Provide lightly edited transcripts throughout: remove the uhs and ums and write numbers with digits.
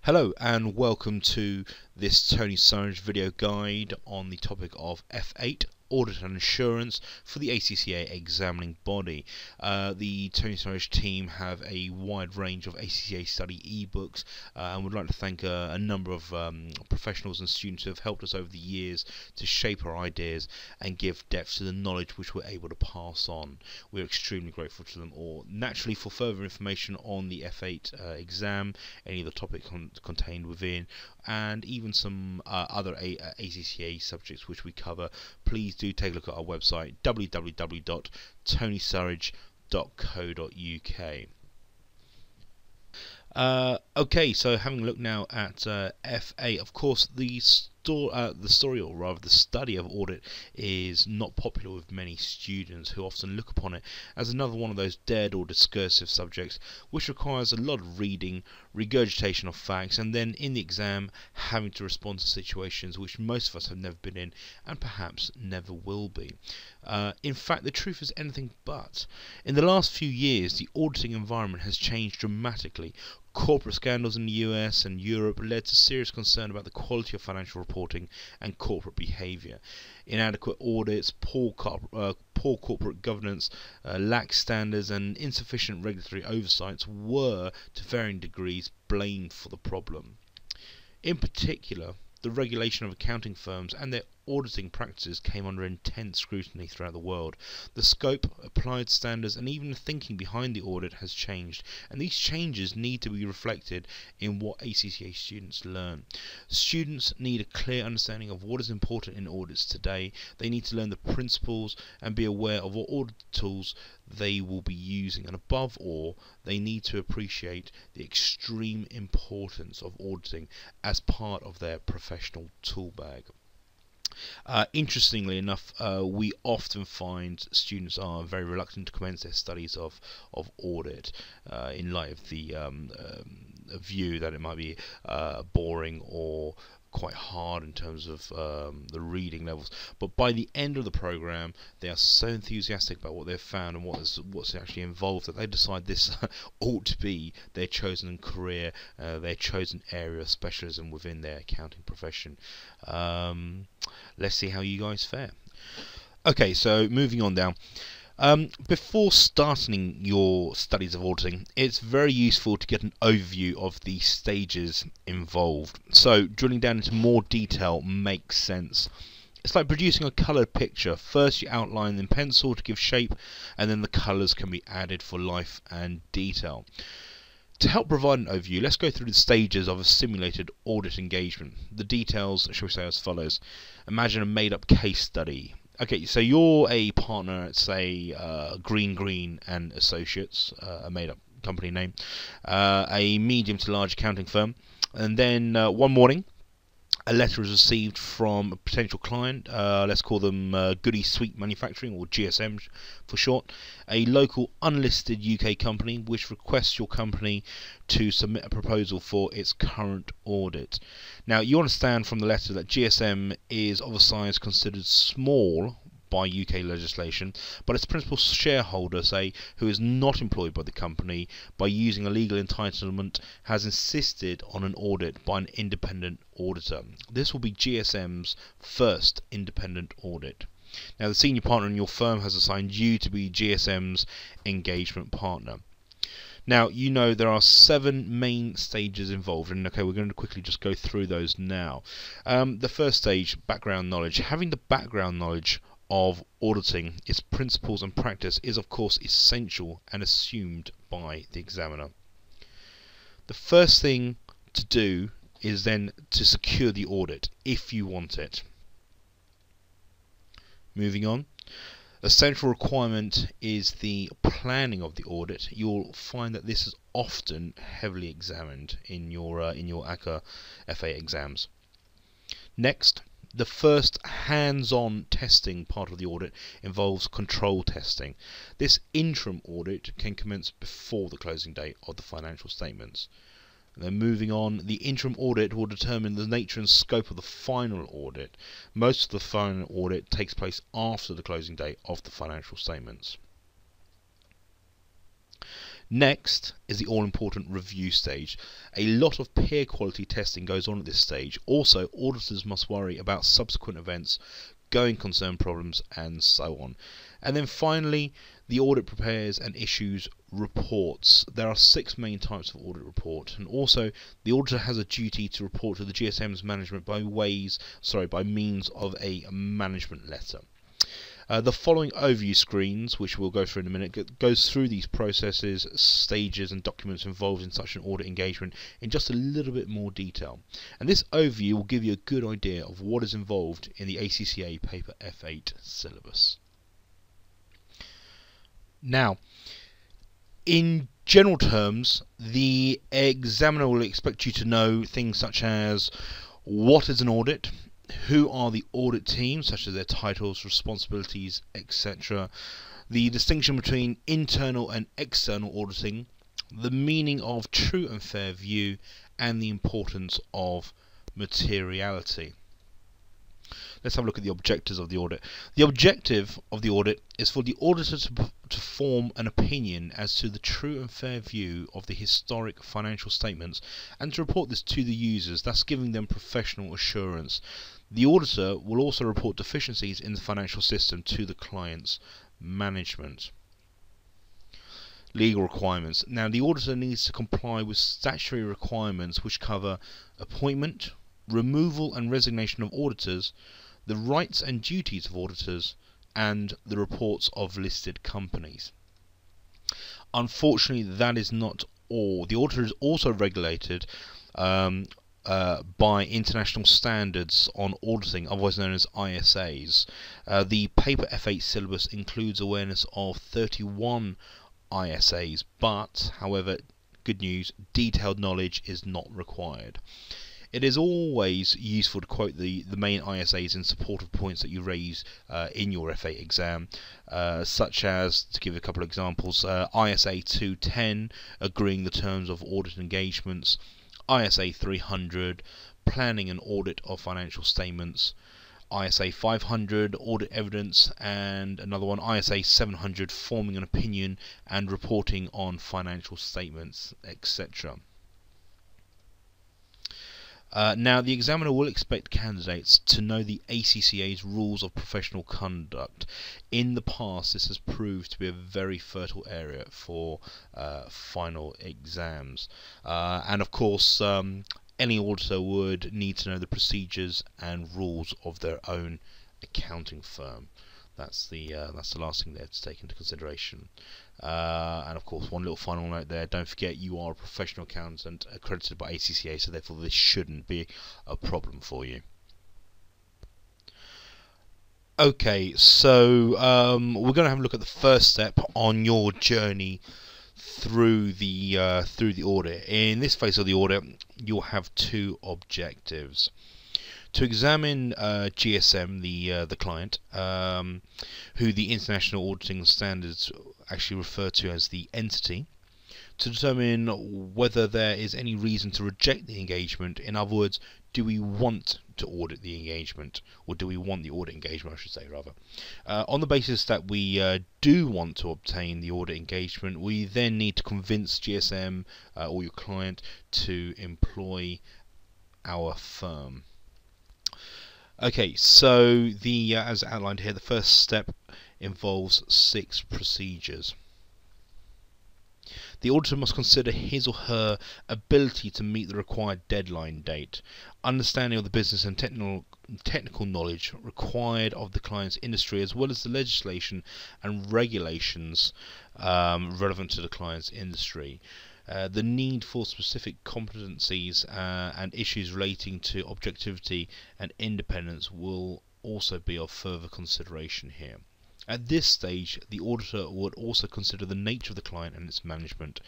Hello and welcome to this Tony Surridge video guide on the topic of F8 Audit and Assurance for the ACCA examining body. The Tony Surridge team have a wide range of ACCA study ebooks and would like to thank a number of professionals and students who have helped us over the years to shape our ideas and give depth to the knowledge which we're able to pass on. We're extremely grateful to them all. Naturally, for further information on the F8 exam, any of the topics contained within, and even some other ACCA subjects which we cover, please do take a look at our website www.tonysurridge.co.uk. Okay, so having a look now at F8, of course the story, or rather the study of audit, is not popular with many students who often look upon it as another one of those dead or discursive subjects which requires a lot of reading, regurgitation of facts, and then in the exam having to respond to situations which most of us have never been in and perhaps never will be. In fact, the truth is anything but. In the last few years, the auditing environment has changed dramatically. Corporate scandals in the US and Europe led to serious concern about the quality of financial reporting and corporate behaviour. Inadequate audits, poor corporate governance, lax standards and insufficient regulatory oversights were, to varying degrees, blamed for the problem. In particular, the regulation of accounting firms and their auditing practices came under intense scrutiny throughout the world. The scope, applied standards, and even the thinking behind the audit has changed, and these changes need to be reflected in what ACCA students learn. Students need a clear understanding of what is important in audits today. They need to learn the principles and be aware of what audit tools they will be using, and above all, they need to appreciate the extreme importance of auditing as part of their professional tool bag. Interestingly enough, we often find students are very reluctant to commence their studies of audit in light of the view that it might be boring or quite hard in terms of the reading levels, but by the end of the program they are so enthusiastic about what they've found and what's actually involved that they decide this ought to be their chosen career, their chosen area of specialism within their accounting profession. Let's see how you guys fare. Okay, so moving on now. Before starting your studies of auditing, it's very useful to get an overview of the stages involved. So drilling down into more detail makes sense. It's like producing a coloured picture. First you outline in pencil to give shape, and then the colours can be added for life and detail. To help provide an overview, let's go through the stages of a simulated audit engagement. The details, shall we say, as follows. Imagine a made-up case study. Okay, so you're a partner at, say, Green and Associates, a made-up company name, a medium to large accounting firm, and then one morning a letter is received from a potential client, let's call them Goody Sweet Manufacturing, or GSM for short, a local unlisted UK company which requests your company to submit a proposal for its current audit. Now, you understand from the letter that GSM is of a size considered small by UK legislation, but its principal shareholder, say, who is not employed by the company, by using a legal entitlement, has insisted on an audit by an independent auditor. This will be GSM's first independent audit. Now, the senior partner in your firm has assigned you to be GSM's engagement partner. Now, you know there are 7 main stages involved, and okay, we're going to quickly just go through those now. The first stage, background knowledge. Having the background knowledge of auditing, its principles and practice, is of course essential and assumed by the examiner. The first thing to do is then to secure the audit if you want it. Moving on, a central requirement is the planning of the audit. You'll find that this is often heavily examined in your ACCA FA exams. Next, the first hands-on testing part of the audit involves control testing. This interim audit can commence before the closing date of the financial statements. And then moving on, the interim audit will determine the nature and scope of the final audit. Most of the final audit takes place after the closing date of the financial statements. Next is the all-important review stage. A lot of peer quality testing goes on at this stage. Also, auditors must worry about subsequent events, going concern problems, and so on. And then finally, the audit prepares and issues reports. There are 6 main types of audit report, and also the auditor has a duty to report to the GSM's management by means of a management letter. The following overview screens, which we'll go through in a minute, goes through these processes, stages and documents involved in such an audit engagement in just a little bit more detail. And this overview will give you a good idea of what is involved in the ACCA Paper F8 syllabus. Now, in general terms, the examiner will expect you to know things such as what is an audit, who are the audit team, such as their titles, responsibilities, etc., the distinction between internal and external auditing, the meaning of true and fair view, and the importance of materiality. Let's have a look at the objectives of the audit. The objective of the audit is for the auditor to form an opinion as to the true and fair view of the historic financial statements and to report this to the users, thus giving them professional assurance. The auditor will also report deficiencies in the financial system to the client's management. Legal requirements. Now, the auditor needs to comply with statutory requirements which cover appointment, removal and resignation of auditors, the rights and duties of auditors, and the reports of listed companies. Unfortunately, that is not all. The auditor is also regulated by international standards on auditing, otherwise known as ISAs. The Paper F8 syllabus includes awareness of 31 ISAs, but, however, good news, detailed knowledge is not required. It is always useful to quote the main ISAs in support of points that you raise in your F8 exam, such as, to give a couple of examples, ISA 210, agreeing the terms of audit engagements, ISA 300, planning an audit of financial statements, ISA 500, audit evidence, and another one, ISA 700, forming an opinion and reporting on financial statements, etc. Now, the examiner will expect candidates to know the ACCA's rules of professional conduct. In the past, this has proved to be a very fertile area for final exams. And of course, any auditor would need to know the procedures and rules of their own accounting firm. That's the last thing there to take into consideration. And of course, one little final note there, don't forget you are a professional accountant accredited by ACCA, so therefore this shouldn't be a problem for you. Okay, so we're going to have a look at the first step on your journey through the audit. In this phase of the audit, you'll have 2 objectives. To examine GSM, the client, who the international auditing standards actually refer to as the entity, to determine whether there is any reason to reject the engagement. In other words, do we want to audit the engagement, or do we want the audit engagement, I should say, rather. On the basis that we do want to obtain the audit engagement, we then need to convince GSM or your client to employ our firm. Okay, so as outlined here, the first step involves 6 procedures. The auditor must consider his or her ability to meet the required deadline date, understanding of the business and technical knowledge required of the client's industry, as well as the legislation and regulations relevant to the client's industry. The need for specific competencies and issues relating to objectivity and independence will also be of further consideration here. At this stage, the auditor would also consider the nature of the client and its management,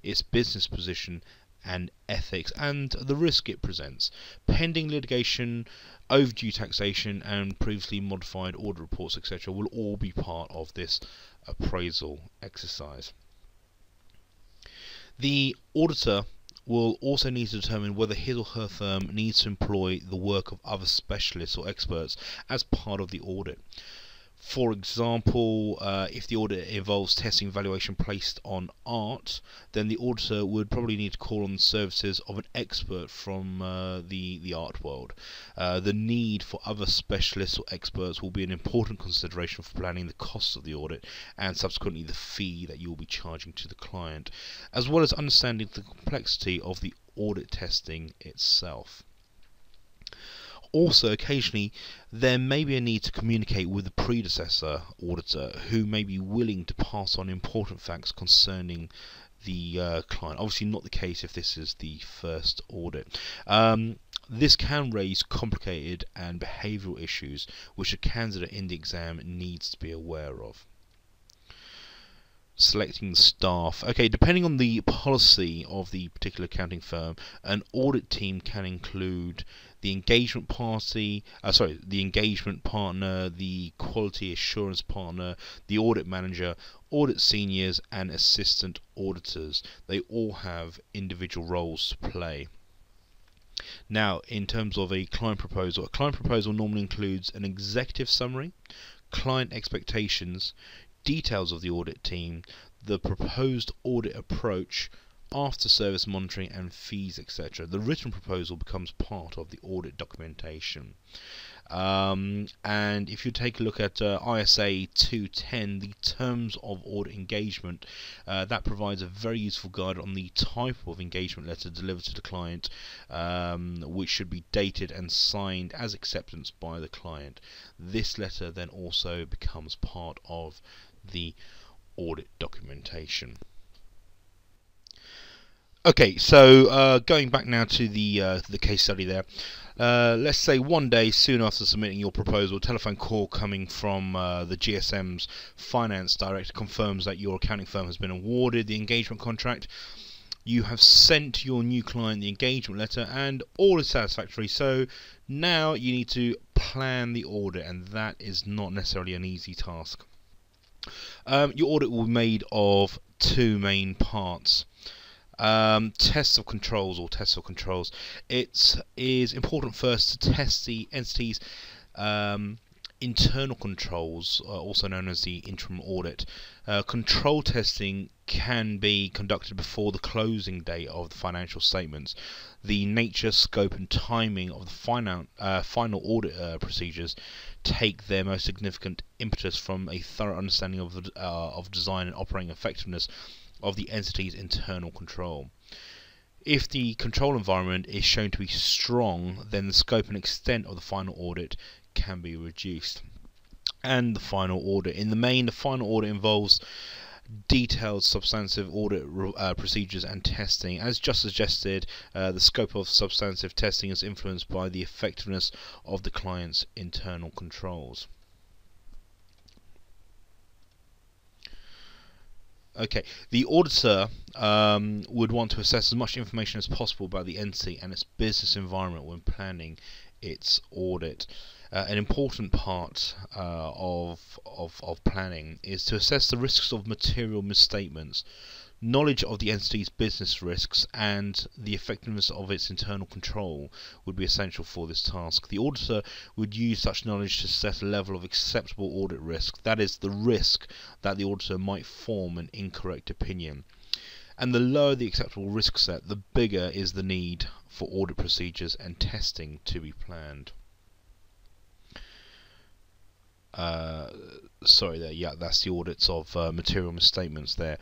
its business position and ethics, and the risk it presents. Pending litigation, overdue taxation, and previously modified audit reports, etc., will all be part of this appraisal exercise. The auditor will also need to determine whether his or her firm needs to employ the work of other specialists or experts as part of the audit. For example, if the audit involves testing and evaluation placed on art, then the auditor would probably need to call on the services of an expert from the art world. The need for other specialists or experts will be an important consideration for planning the costs of the audit and subsequently the fee that you will be charging to the client, as well as understanding the complexity of the audit testing itself. Also, occasionally, there may be a need to communicate with the predecessor auditor who may be willing to pass on important facts concerning the client. Obviously not the case if this is the first audit. This can raise complicated and behavioural issues which a candidate in the exam needs to be aware of. Selecting staff. Okay, depending on the policy of the particular accounting firm, an audit team can include the engagement partner, the quality assurance partner, the audit manager, audit seniors, and assistant auditors. They all have individual roles to play. Now, in terms of a client proposal normally includes an executive summary, client expectations, details of the audit team, the proposed audit approach, after service monitoring and fees, etc. The written proposal becomes part of the audit documentation. And if you take a look at ISA 210, the terms of audit engagement, that provides a very useful guide on the type of engagement letter delivered to the client, which should be dated and signed as acceptance by the client. This letter then also becomes part of the audit documentation. Okay, so going back now to the case study there. Let's say one day soon after submitting your proposal, a telephone call coming from the GSM's finance director confirms that your accounting firm has been awarded the engagement contract. You have sent your new client the engagement letter and all is satisfactory, so now you need to plan the audit, and that is not necessarily an easy task. Your audit will be made of two main parts. Tests of controls. It is important first to test the entity's internal controls, also known as the interim audit. Control testing can be conducted before the closing date of the financial statements. The nature, scope and timing of the final audit procedures take their most significant impetus from a thorough understanding of design and operating effectiveness of the entity's internal control. If the control environment is shown to be strong, then the scope and extent of the final audit can be reduced. And the final audit. In the main, the final audit involves detailed substantive audit procedures and testing. As just suggested, the scope of substantive testing is influenced by the effectiveness of the client's internal controls. Okay, the auditor would want to assess as much information as possible about the entity and its business environment when planning its audit. An important part of planning is to assess the risks of material misstatements. Knowledge of the entity's business risks and the effectiveness of its internal control would be essential for this task. The auditor would use such knowledge to set a level of acceptable audit risk, that is, the risk that the auditor might form an incorrect opinion. And the lower the acceptable risk set, the bigger is the need for audit procedures and testing to be planned. Sorry there, yeah, that's the audits of material misstatements there.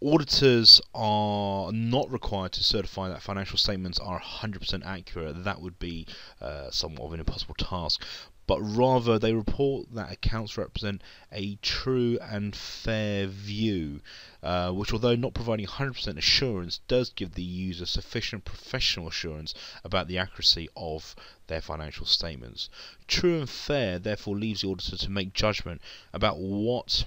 Auditors are not required to certify that financial statements are 100% accurate. That would be somewhat of an impossible task. But rather, they report that accounts represent a true and fair view, which, although not providing 100% assurance, does give the user sufficient professional assurance about the accuracy of their financial statements. True and fair, therefore, leaves the auditor to make judgment about what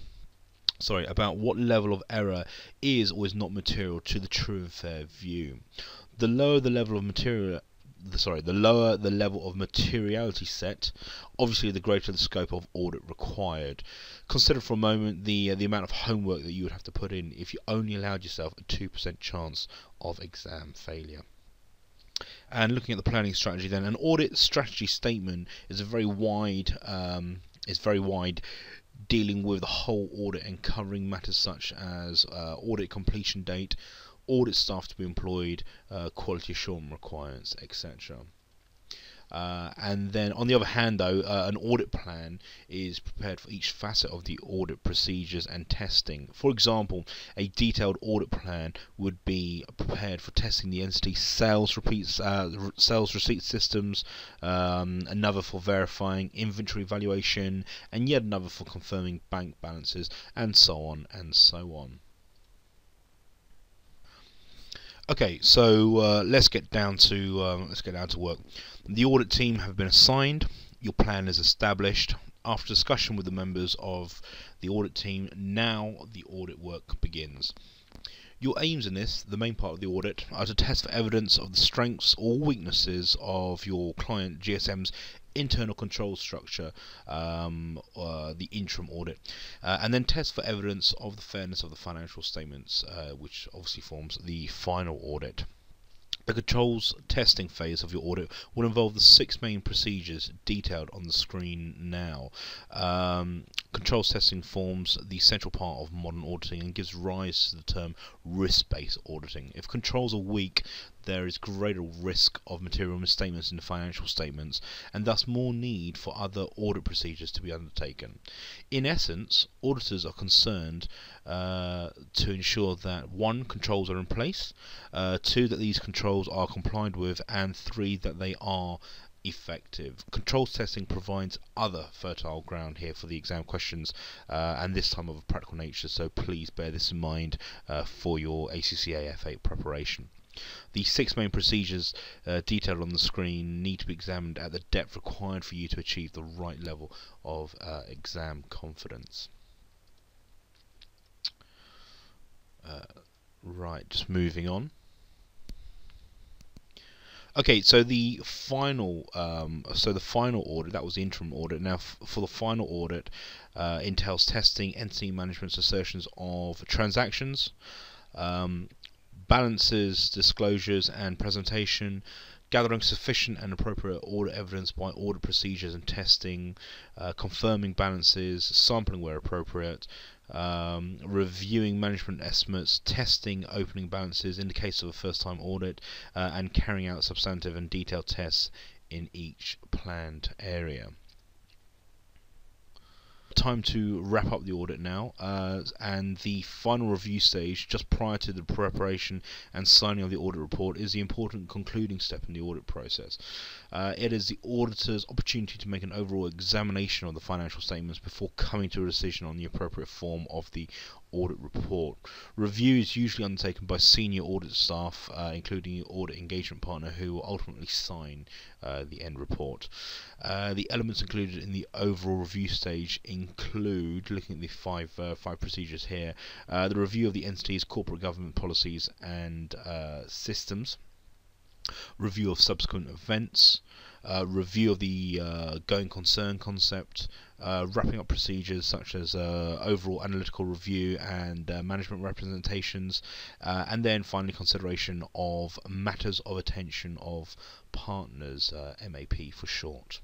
level of error is or is not material to the true and fair view. The lower the level of materiality set, obviously the greater the scope of audit required. Consider for a moment the amount of homework that you would have to put in if you only allowed yourself a 2% chance of exam failure. And looking at the planning strategy, then an audit strategy statement is a very wide, dealing with the whole audit and covering matters such as audit completion date, audit staff to be employed, quality assurance requirements, etc. And then on the other hand though, an audit plan is prepared for each facet of the audit procedures and testing. For example, a detailed audit plan would be prepared for testing the entity's sales receipt systems, another for verifying inventory valuation, and yet another for confirming bank balances, and so on and so on. Okay, so let's get down to work. The audit team have been assigned. Your plan is established. After discussion with the members of the audit team, now the audit work begins. Your aims in this, the main part of the audit, are to test for evidence of the strengths or weaknesses of your client GSM's internal control structure, the interim audit, and then test for evidence of the fairness of the financial statements, which obviously forms the final audit. The controls testing phase of your audit will involve the 6 main procedures detailed on the screen now. Controls testing forms the central part of modern auditing and gives rise to the term risk-based auditing. If controls are weak, there is greater risk of material misstatements in the financial statements, and thus more need for other audit procedures to be undertaken. In essence, auditors are concerned to ensure that 1. Controls are in place, 2. That these controls are complied with, and 3. That they are effective. Controls testing provides other fertile ground here for the exam questions, and this time of a practical nature, so please bear this in mind for your ACCA F8 preparation. The 6 main procedures detailed on the screen need to be examined at the depth required for you to achieve the right level of exam confidence. Right, just moving on. Okay, so the final audit, that was the interim audit. Now, for the final audit, entails testing entity management's assertions of transactions, balances, disclosures, and presentation, gathering sufficient and appropriate audit evidence by audit procedures and testing, confirming balances, sampling where appropriate, reviewing management estimates, testing opening balances in the case of a first-time audit, and carrying out substantive and detailed tests in each planned area. Time to wrap up the audit now, and the final review stage just prior to the preparation and signing of the audit report is the important concluding step in the audit process. It is the auditor's opportunity to make an overall examination of the financial statements before coming to a decision on the appropriate form of the audit report. Review is usually undertaken by senior audit staff, including the audit engagement partner, who will ultimately sign the end report. The elements included in the overall review stage include, looking at the five procedures here, the review of the entity's corporate government policies and systems, review of subsequent events, review of the going concern concept, wrapping up procedures such as overall analytical review and management representations, and then finally consideration of matters of attention of partners, MAP for short.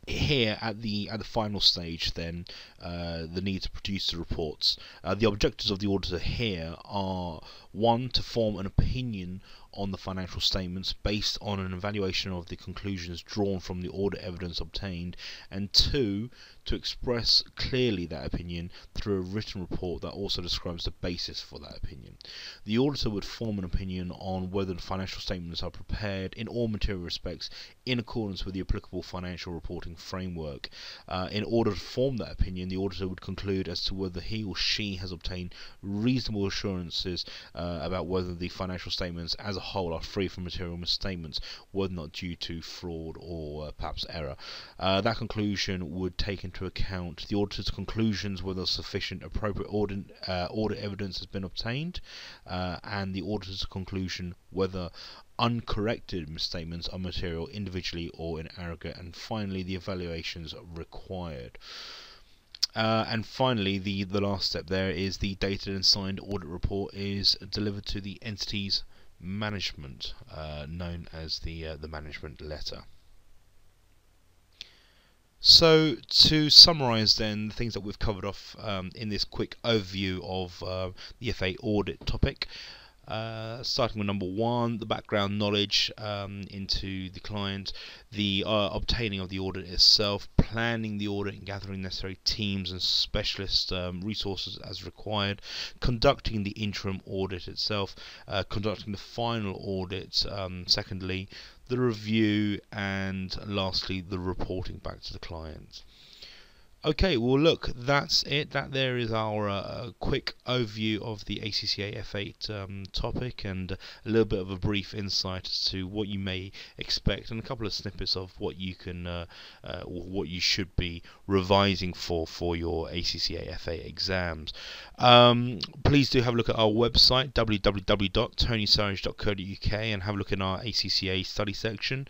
Here at the final stage, then, the need to produce the reports. The objectives of the auditor here are: 1, to form an opinion on the financial statements based on an evaluation of the conclusions drawn from the audit evidence obtained, and 2, to express clearly that opinion through a written report that also describes the basis for that opinion. The auditor would form an opinion on whether the financial statements are prepared in all material respects in accordance with the applicable financial reporting framework. In order to form that opinion, the auditor would conclude as to whether he or she has obtained reasonable assurances about whether the financial statements as a whole are free from material misstatements, whether not due to fraud or perhaps error. That conclusion would take into account the auditor's conclusions whether sufficient appropriate audit evidence has been obtained, and the auditor's conclusion whether uncorrected misstatements are material individually or in aggregate, and finally the evaluations required. And finally, the last step there is the dated and signed audit report is delivered to the entity's management, known as the management letter. So to summarise then the things that we've covered off in this quick overview of the FA audit topic, starting with number one, the background knowledge into the client, the obtaining of the audit itself, planning the audit and gathering necessary teams and specialist resources as required, conducting the interim audit itself, conducting the final audit, secondly, the review, and lastly, the reporting back to the client. Okay, well look, that's it. That there is our quick overview of the ACCA F8 topic, and a little bit of a brief insight as to what you may expect, and a couple of snippets of what you can, what you should be revising for your ACCA F8 exams. Please do have a look at our website www.tonysarge.co.uk and have a look in our ACCA study section.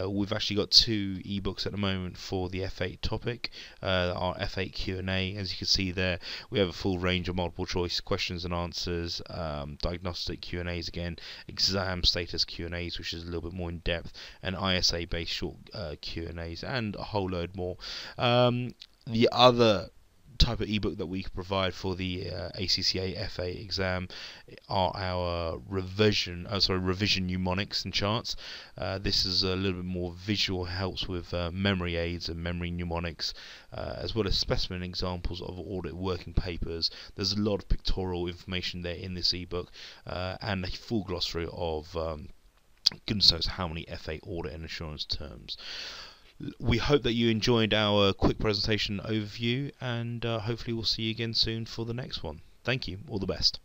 We've actually got 2 ebooks at the moment for the F8 topic. Our F8 Q&A, as you can see there, we have a full range of multiple choice questions and answers, diagnostic Q&As again, exam status Q&As, which is a little bit more in depth, and ISA based short Q&As, and a whole load more. The other type of ebook that we provide for the ACCA FA exam are our revision mnemonics and charts. This is a little bit more visual, helps with memory aids and memory mnemonics, as well as specimen examples of audit working papers. There's a lot of pictorial information there in this ebook, and a full glossary of goodness knows how many FA audit and assurance terms. We hope that you enjoyed our quick presentation overview, and hopefully we'll see you again soon for the next one. Thank you. All the best.